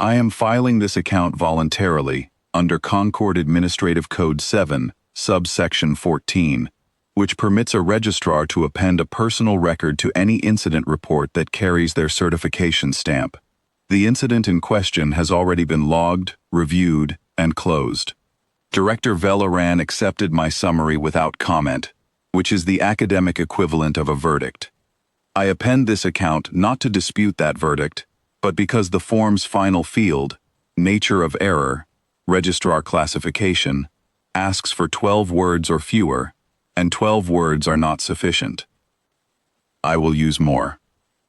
I am filing this account voluntarily under Concord Administrative Code 7, subsection 14, which permits a registrar to append a personal record to any incident report that carries their certification stamp. The incident in question has already been logged, reviewed, and closed. Director Velaran accepted my summary without comment, which is the academic equivalent of a verdict. I append this account not to dispute that verdict, but because the form's final field, nature of error, registrar classification, asks for 12 words or fewer, and 12 words are not sufficient. I will use more.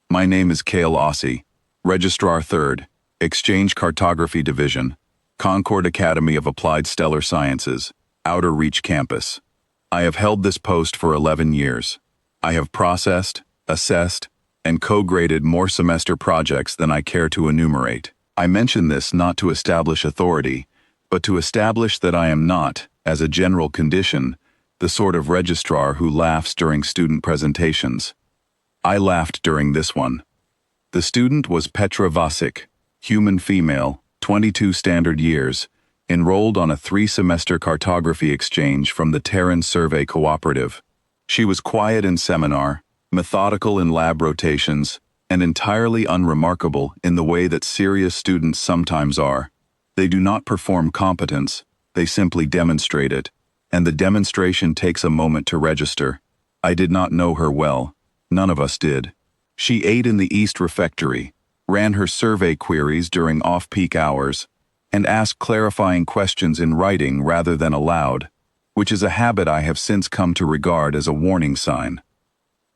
My name is Cale Ossie, Registrar 3rd, Exchange Cartography Division, Concord Academy of Applied Stellar Sciences, Outer Reach Campus. I have held this post for 11 years. I have processed, assessed, and co-graded more semester projects than I care to enumerate. I mention this not to establish authority, but to establish that I am not, as a general condition, the sort of registrar who laughs during student presentations. I laughed during this one. The student was Petra Vasic, human female, 22 standard years, enrolled on a 3-semester cartography exchange from the Terran Survey Cooperative. She was quiet in seminar, methodical in lab rotations, and entirely unremarkable in the way that serious students sometimes are. They do not perform competence, they simply demonstrate it, and the demonstration takes a moment to register. I did not know her well. None of us did. She ate in the East Refectory, ran her survey queries during off-peak hours, and asked clarifying questions in writing rather than aloud, which is a habit I have since come to regard as a warning sign.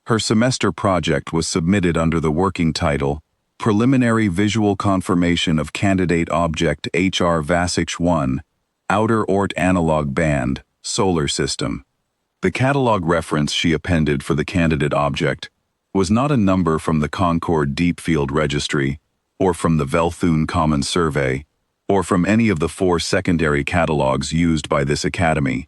Her semester project was submitted under the working title, Preliminary Visual Confirmation of Candidate Object HR Vasic 1, Outer Oort Analog Band, Solar System. The catalog reference she appended for the candidate object was not a number from the Concord Deep Field Registry, or from the Velthun Common Survey, or from any of the 4 secondary catalogs used by this academy.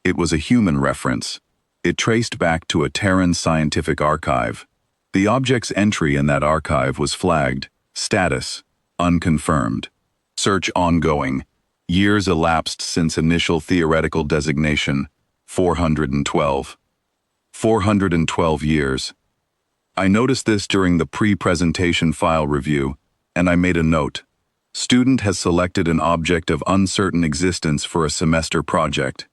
It was a human reference. It traced back to a Terran scientific archive. The object's entry in that archive was flagged, status, unconfirmed. Search ongoing. Years elapsed since initial theoretical designation, 412. 412 years. I noticed this during the pre-presentation file review, and I made a note. Student has selected an object of uncertain existence for a semester project.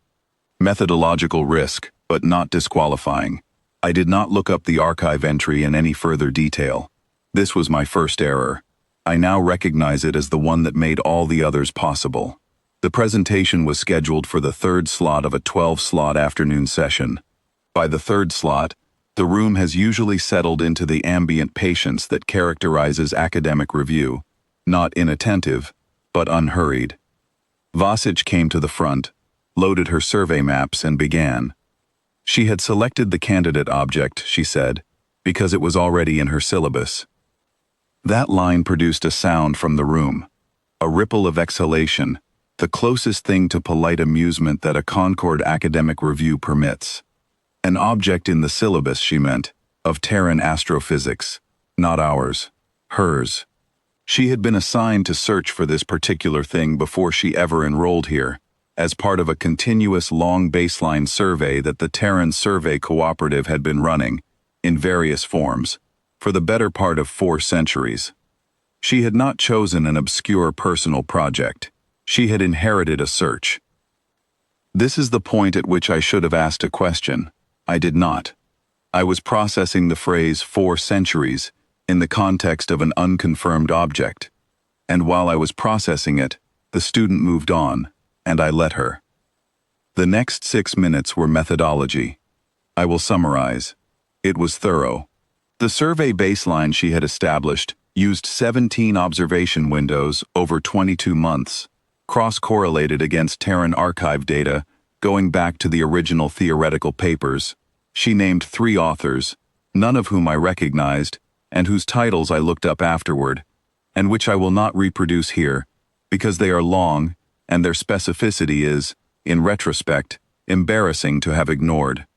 Methodological risk, but not disqualifying. I did not look up the archive entry in any further detail. This was my first error. I now recognize it as the one that made all the others possible. The presentation was scheduled for the 3rd slot of a 12-slot afternoon session. By the 3rd slot, the room has usually settled into the ambient patience that characterizes academic review, not inattentive, but unhurried. Vasic came to the front, loaded her survey maps, and began. She had selected the candidate object, she said, because it was already in her syllabus. That line produced a sound from the room, a ripple of exhalation, the closest thing to polite amusement that a Concord academic review permits. An object in the syllabus, she meant, of Terran astrophysics, not ours, hers. She had been assigned to search for this particular thing before she ever enrolled here, as part of a continuous long baseline survey that the Terran Survey Cooperative had been running, in various forms, for the better part of 4 centuries. She had not chosen an obscure personal project. She had inherited a search. This is the point at which I should have asked a question. I did not. I was processing the phrase 4 centuries in the context of an unconfirmed object, and while I was processing it, the student moved on, and I let her. The next 6 minutes were methodology. I will summarize. It was thorough. The survey baseline she had established used 17 observation windows over 22 months, cross-correlated against Terran archive data going back to the original theoretical papers. She named 3 authors, none of whom I recognized, and whose titles I looked up afterward, and which I will not reproduce here, because they are long, and their specificity is, in retrospect, embarrassing to have ignored.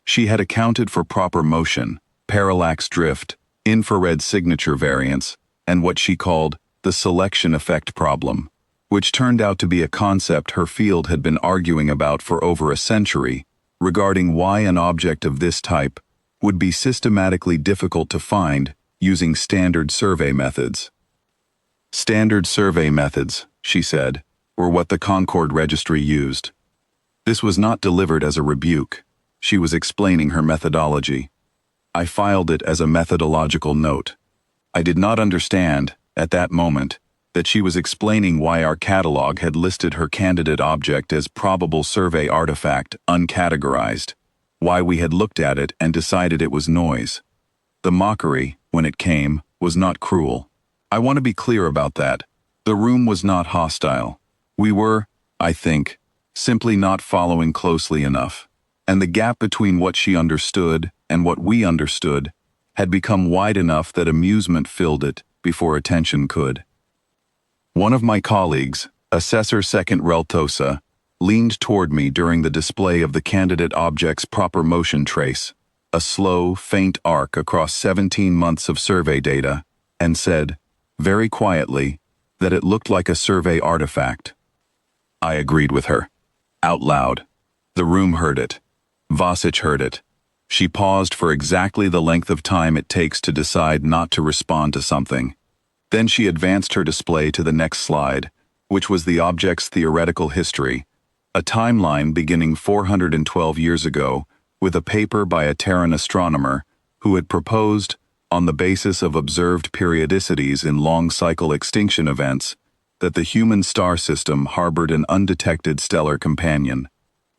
She had accounted for proper motion, parallax drift, infrared signature variance, and what she called the the selection effect problem, which turned out to be a concept her field had been arguing about for over a century, regarding why an object of this type would be systematically difficult to find using standard survey methods. Standard survey methods, she said, were what the Concord Registry used. This was not delivered as a rebuke. She was explaining her methodology. I filed it as a methodological note. I did not understand, at that moment, that she was explaining why our catalog had listed her candidate object as probable survey artifact uncategorized, why we had looked at it and decided it was noise. The mockery, when it came, was not cruel. I want to be clear about that. The room was not hostile. We were, I think, simply not following closely enough, and the gap between what she understood and what we understood had become wide enough that amusement filled it before attention could. One of my colleagues, Assessor Second Reltosa, leaned toward me during the display of the candidate object's proper motion trace, a slow, faint arc across 17 months of survey data, and said, very quietly, that it looked like a survey artifact. I agreed with her. Out loud. The room heard it. Vasic heard it. She paused for exactly the length of time it takes to decide not to respond to something. Then she advanced her display to the next slide, which was the object's theoretical history, a timeline beginning 412 years ago with a paper by a Terran astronomer who had proposed, on the basis of observed periodicities in long-cycle extinction events, that the human star system harbored an undetected stellar companion.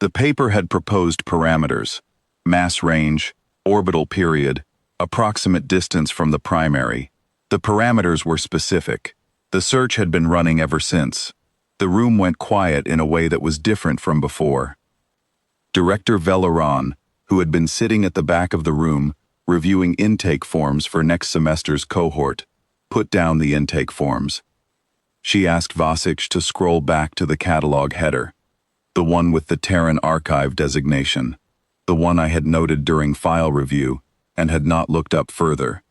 The paper had proposed parameters: mass range, orbital period, approximate distance from the primary. The parameters were specific. The search had been running ever since. The room went quiet in a way that was different from before. Director Velleron, who had been sitting at the back of the room, reviewing intake forms for next semester's cohort, put down the intake forms. She asked Vasic to scroll back to the catalog header, the one with the Terran Archive designation, the one I had noted during file review and had not looked up further.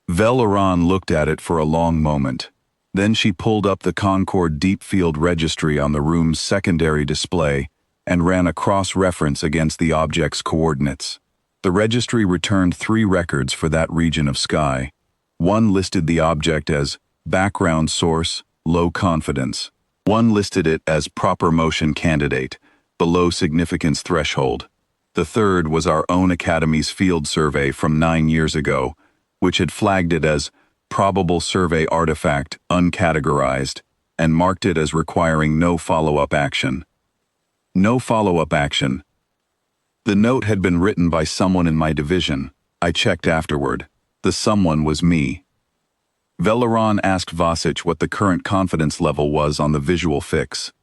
Velleron looked at it for a long moment. Then she pulled up the Concord Deep Field Registry on the room's secondary display and ran a cross-reference against the object's coordinates. The registry returned 3 records for that region of sky. One listed the object as background source, low confidence. One listed it as proper motion candidate, below significance threshold. The third was our own Academy's field survey from 9 years ago, which had flagged it as probable survey artifact uncategorized and marked it as requiring no follow-up action. No follow-up action. The note had been written by someone in my division. I checked afterward. The someone was me. Velleron asked Vasic what the current confidence level was on the visual fix.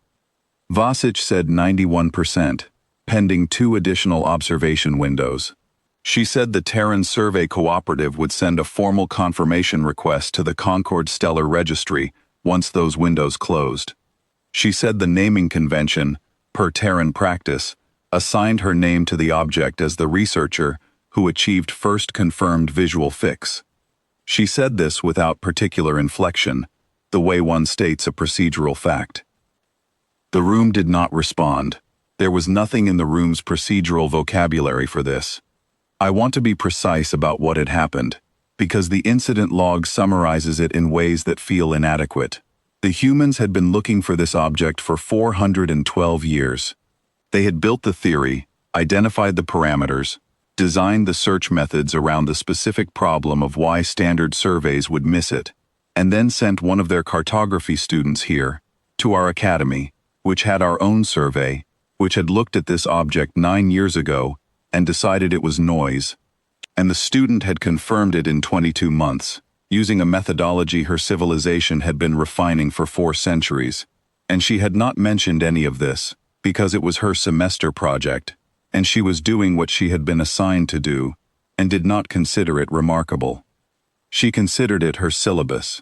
Vasic said 91%, pending 2 additional observation windows. She said the Terran Survey Cooperative would send a formal confirmation request to the Concord Stellar Registry once those windows closed. She said the naming convention, per Terran practice, assigned her name to the object as the researcher who achieved first confirmed visual fix. She said this without particular inflection, the way one states a procedural fact. The room did not respond. There was nothing in the room's procedural vocabulary for this. I want to be precise about what had happened, because the incident log summarizes it in ways that feel inadequate. The humans had been looking for this object for 412 years. They had built the theory, identified the parameters, designed the search methods around the specific problem of why standard surveys would miss it, and then sent one of their cartography students here, to our academy, which had our own survey, which had looked at this object 9 years ago and decided it was noise, and the student had confirmed it in 22 months, using a methodology her civilization had been refining for 4 centuries, and she had not mentioned any of this, because it was her semester project, and she was doing what she had been assigned to do, and did not consider it remarkable. She considered it her syllabus.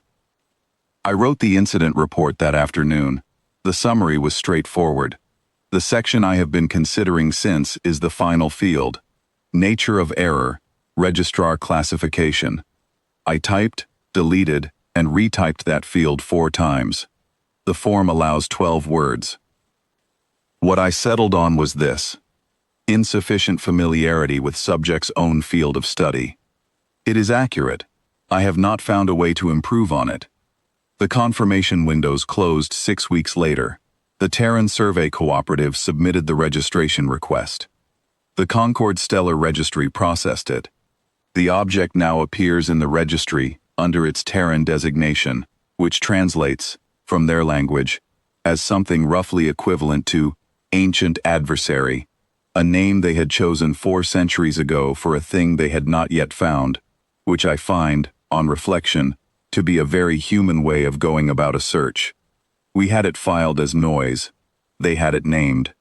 I wrote the incident report that afternoon. The summary was straightforward. The section I have been considering since is the final field. Nature of error, registrar classification. I typed, deleted, and retyped that field 4 times. The form allows 12 words. What I settled on was this: insufficient familiarity with subject's own field of study. It is accurate. I have not found a way to improve on it. The confirmation windows closed 6 weeks later. The Terran Survey Cooperative submitted the registration request. The Concord Stellar Registry processed it. The object now appears in the registry under its Terran designation, which translates, from their language, as something roughly equivalent to ancient adversary, a name they had chosen 4 centuries ago for a thing they had not yet found, which I find, on reflection, to be a very human way of going about a search. We had it filed as noise. They had it named